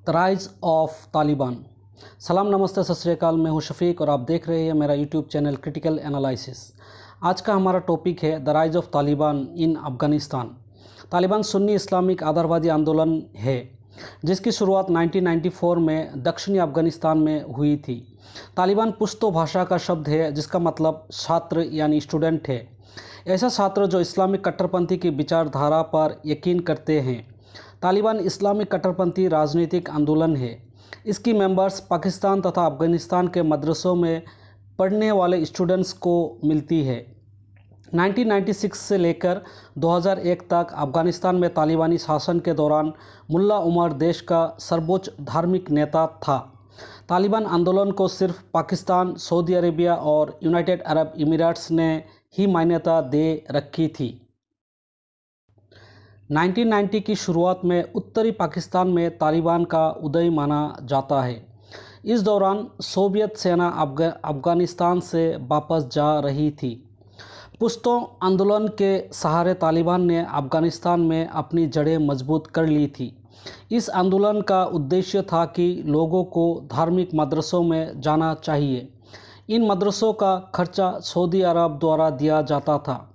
The rise of Taliban. सलाम नमस्ते सत श्री अकाल। मैं हूं शफीक और आप देख रहे हैं मेरा यूट्यूब चैनल क्रिटिकल एनालिसिस। आज का हमारा टॉपिक है the rise of Taliban in Afghanistan. Taliban सुन्नी इस्लामिक आधारवादी आंदोलन है जिसकी शुरुआत 1994 में दक्षिणी अफ़गानिस्तान में हुई थी। तालिबान पुश्तो भाषा का शब्द है जिसका मतलब छात्र यानी स्टूडेंट है। ऐसा छात्र जो इस्लामिक कट्टरपंथी की विचारधारा पर यकीन करते हैं। तालिबान इस्लामिक कट्टरपंथी राजनीतिक आंदोलन है। इसकी मेंबर्स पाकिस्तान तथा अफ़गानिस्तान के मदरसों में पढ़ने वाले स्टूडेंट्स को मिलती है। 1996 से लेकर 2001 तक अफ़गानिस्तान में तालिबानी शासन के दौरान मुल्ला उमर देश का सर्वोच्च धार्मिक नेता था। तालिबान आंदोलन को सिर्फ पाकिस्तान, सऊदी अरेबिया और यूनाइटेड अरब इमिरेट्स ने ही मान्यता दे रखी थी। 1990 की शुरुआत में उत्तरी पाकिस्तान में तालिबान का उदय माना जाता है। इस दौरान सोवियत सेना अफ़गानिस्तान से वापस जा रही थी। पुश्तो आंदोलन के सहारे तालिबान ने अफ़गानिस्तान में अपनी जड़ें मजबूत कर ली थी। इस आंदोलन का उद्देश्य था कि लोगों को धार्मिक मदरसों में जाना चाहिए। इन मदरसों का खर्चा सऊदी अरब द्वारा दिया जाता था।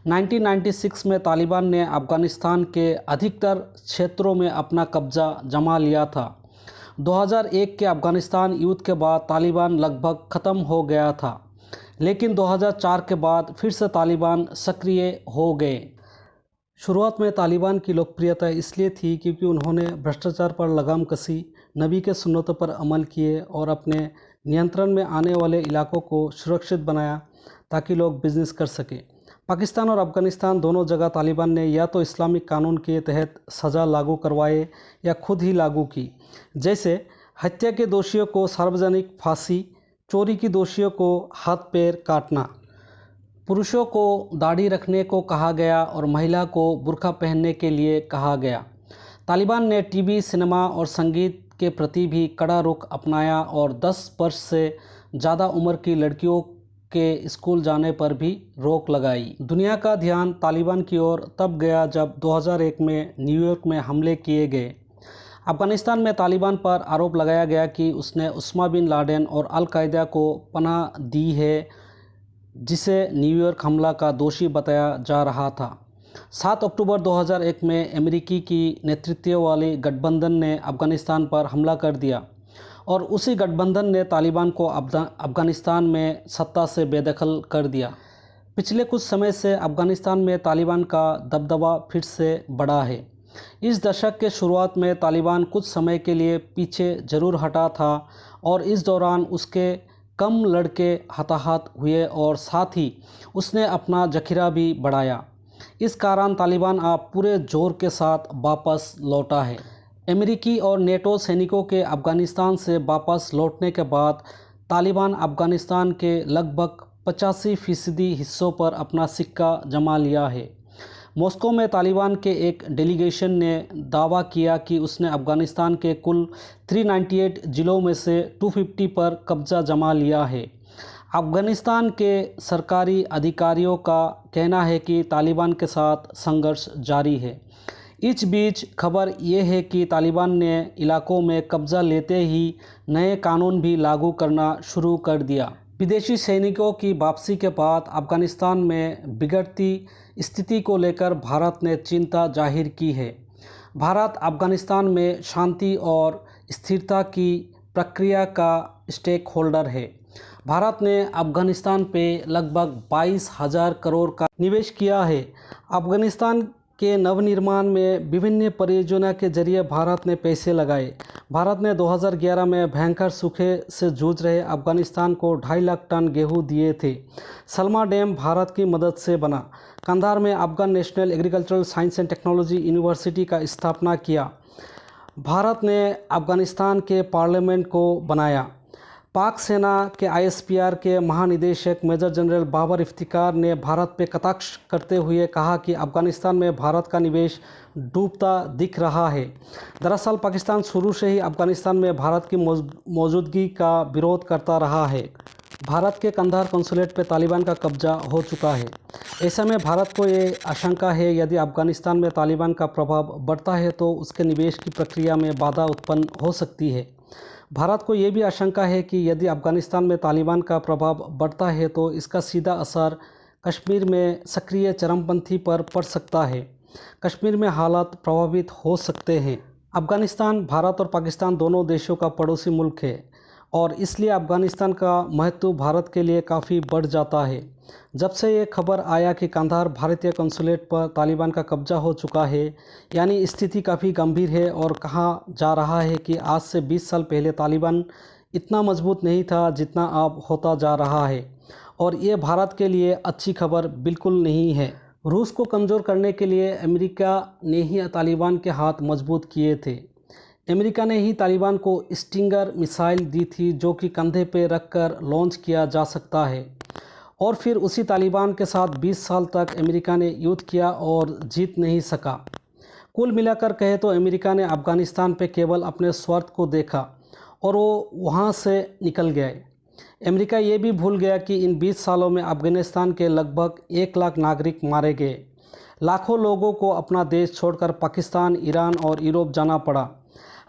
1996 में तालिबान ने अफ़गानिस्तान के अधिकतर क्षेत्रों में अपना कब्ज़ा जमा लिया था। 2001 के अफ़गानिस्तान युद्ध के बाद तालिबान लगभग ख़त्म हो गया था, लेकिन 2004 के बाद फिर से तालिबान सक्रिय हो गए। शुरुआत में तालिबान की लोकप्रियता इसलिए थी क्योंकि उन्होंने भ्रष्टाचार पर लगाम कसी, नबी के सुन्नतों पर अमल किए और अपने नियंत्रण में आने वाले इलाकों को सुरक्षित बनाया ताकि लोग बिजनेस कर सकें। पाकिस्तान और अफ़गानिस्तान दोनों जगह तालिबान ने या तो इस्लामिक कानून के तहत सज़ा लागू करवाए या खुद ही लागू की, जैसे हत्या के दोषियों को सार्वजनिक फांसी, चोरी की दोषियों को हाथ पैर काटना, पुरुषों को दाढ़ी रखने को कहा गया और महिला को बुर्का पहनने के लिए कहा गया। तालिबान ने टीवी, सिनेमा और संगीत के प्रति भी कड़ा रुख अपनाया और 10 वर्ष से ज़्यादा उम्र की लड़कियों के स्कूल जाने पर भी रोक लगाई। दुनिया का ध्यान तालिबान की ओर तब गया जब 2001 में न्यूयॉर्क में हमले किए गए। अफ़गानिस्तान में तालिबान पर आरोप लगाया गया कि उसने उस्मा बिन लादेन और अल-कायदा को पनाह दी है, जिसे न्यूयॉर्क हमला का दोषी बताया जा रहा था। 7 अक्टूबर 2001 में अमेरिकी की नेतृत्व वाली गठबंधन ने अफ़गानिस्तान पर हमला कर दिया और उसी गठबंधन ने तालिबान को अफ़गानिस्तान में सत्ता से बेदखल कर दिया। पिछले कुछ समय से अफ़गानिस्तान में तालिबान का दबदबा फिर से बढ़ा है। इस दशक के शुरुआत में तालिबान कुछ समय के लिए पीछे जरूर हटा था और इस दौरान उसके कम लड़के हताहत हुए और साथ ही उसने अपना जखीरा भी बढ़ाया। इस कारण तालिबान अब पूरे जोर के साथ वापस लौटा है। अमेरिकी और नेटो सैनिकों के अफ़गानिस्तान से वापस लौटने के बाद तालिबान अफ़गानिस्तान के लगभग 85% हिस्सों पर अपना सिक्का जमा लिया है। मॉस्को में तालिबान के एक डेलीगेशन ने दावा किया कि उसने अफ़गानिस्तान के कुल 398 ज़िलों में से 250 पर कब्ज़ा जमा लिया है। अफ़गानिस्तान के सरकारी अधिकारियों का कहना है कि तालिबान के साथ संघर्ष जारी है। इस बीच खबर ये है कि तालिबान ने इलाकों में कब्ज़ा लेते ही नए कानून भी लागू करना शुरू कर दिया। विदेशी सैनिकों की वापसी के बाद अफ़गानिस्तान में बिगड़ती स्थिति को लेकर भारत ने चिंता जाहिर की है। भारत अफ़गानिस्तान में शांति और स्थिरता की प्रक्रिया का स्टेक होल्डर है। भारत ने अफ़गानिस्तान पे लगभग 22,000 करोड़ का निवेश किया है। अफ़गानिस्तान के नवनिर्माण में विभिन्न परियोजना के जरिए भारत ने पैसे लगाए। भारत ने 2011 में भयंकर सूखे से जूझ रहे अफ़गानिस्तान को 2.5 लाख टन गेहूं दिए थे। सलमा डैम भारत की मदद से बना। कंधार में Afghan national agricultural science and technology university का स्थापना किया। भारत ने अफ़गानिस्तान के पार्लियामेंट को बनाया। पाक सेना के ISPR के महानिदेशक मेजर जनरल बाबर इफ्तिकार ने भारत पर कटाक्ष करते हुए कहा कि अफ़गानिस्तान में भारत का निवेश डूबता दिख रहा है। दरअसल पाकिस्तान शुरू से ही अफ़गानिस्तान में भारत की मौजूदगी का विरोध करता रहा है। भारत के कंधार कौंसुलेट पर तालिबान का कब्जा हो चुका है। ऐसे में भारत को ये आशंका है यदि अफ़गानिस्तान में तालिबान का प्रभाव बढ़ता है तो उसके निवेश की प्रक्रिया में बाधा उत्पन्न हो सकती है। भारत को ये भी आशंका है कि यदि अफ़गानिस्तान में तालिबान का प्रभाव बढ़ता है तो इसका सीधा असर कश्मीर में सक्रिय चरमपंथी पर पड़ सकता है। कश्मीर में हालात प्रभावित हो सकते हैं। अफ़गानिस्तान भारत और पाकिस्तान दोनों देशों का पड़ोसी मुल्क है और इसलिए अफ़गानिस्तान का महत्व भारत के लिए काफ़ी बढ़ जाता है। जब से ये खबर आया कि कंधार भारतीय कौंसुलेट पर तालिबान का कब्जा हो चुका है, यानी स्थिति काफ़ी गंभीर है और कहा जा रहा है कि आज से 20 साल पहले तालिबान इतना मजबूत नहीं था जितना अब होता जा रहा है और ये भारत के लिए अच्छी खबर बिल्कुल नहीं है। रूस को कमज़ोर करने के लिए अमेरिका ने ही तालिबान के हाथ मजबूत किए थे। अमेरिका ने ही तालिबान को स्टिंगर मिसाइल दी थी जो कि कंधे पर रखकर लॉन्च किया जा सकता है और फिर उसी तालिबान के साथ 20 साल तक अमेरिका ने युद्ध किया और जीत नहीं सका। कुल मिलाकर कहे तो अमेरिका ने अफ़गानिस्तान पे केवल अपने स्वार्थ को देखा और वो वहाँ से निकल गए। अमेरिका ये भी भूल गया कि इन 20 सालों में अफ़गानिस्तान के लगभग 1 लाख नागरिक मारे गए। लाखों लोगों को अपना देश छोड़कर पाकिस्तान, ईरान और यूरोप जाना पड़ा।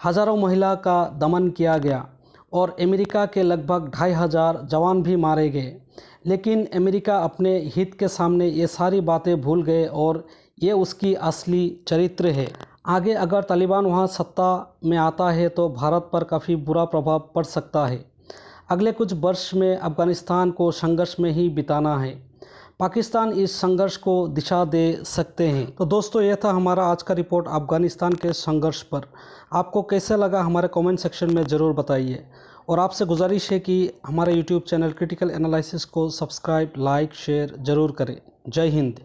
हज़ारों महिला का दमन किया गया और अमेरिका के लगभग 2500 जवान भी मारे गए। लेकिन अमेरिका अपने हित के सामने ये सारी बातें भूल गए और ये उसकी असली चरित्र है। आगे अगर तालिबान वहाँ सत्ता में आता है तो भारत पर काफ़ी बुरा प्रभाव पड़ सकता है। अगले कुछ वर्ष में अफ़गानिस्तान को संघर्ष में ही बिताना है। पाकिस्तान इस संघर्ष को दिशा दे सकते हैं। तो दोस्तों, यह था हमारा आज का रिपोर्ट अफ़गानिस्तान के संघर्ष पर। आपको कैसे लगा हमारे कमेंट सेक्शन में ज़रूर बताइए और आपसे गुजारिश है कि हमारे YouTube चैनल क्रिटिकल एनालिसिस को सब्सक्राइब, लाइक, शेयर ज़रूर करें। जय हिंद।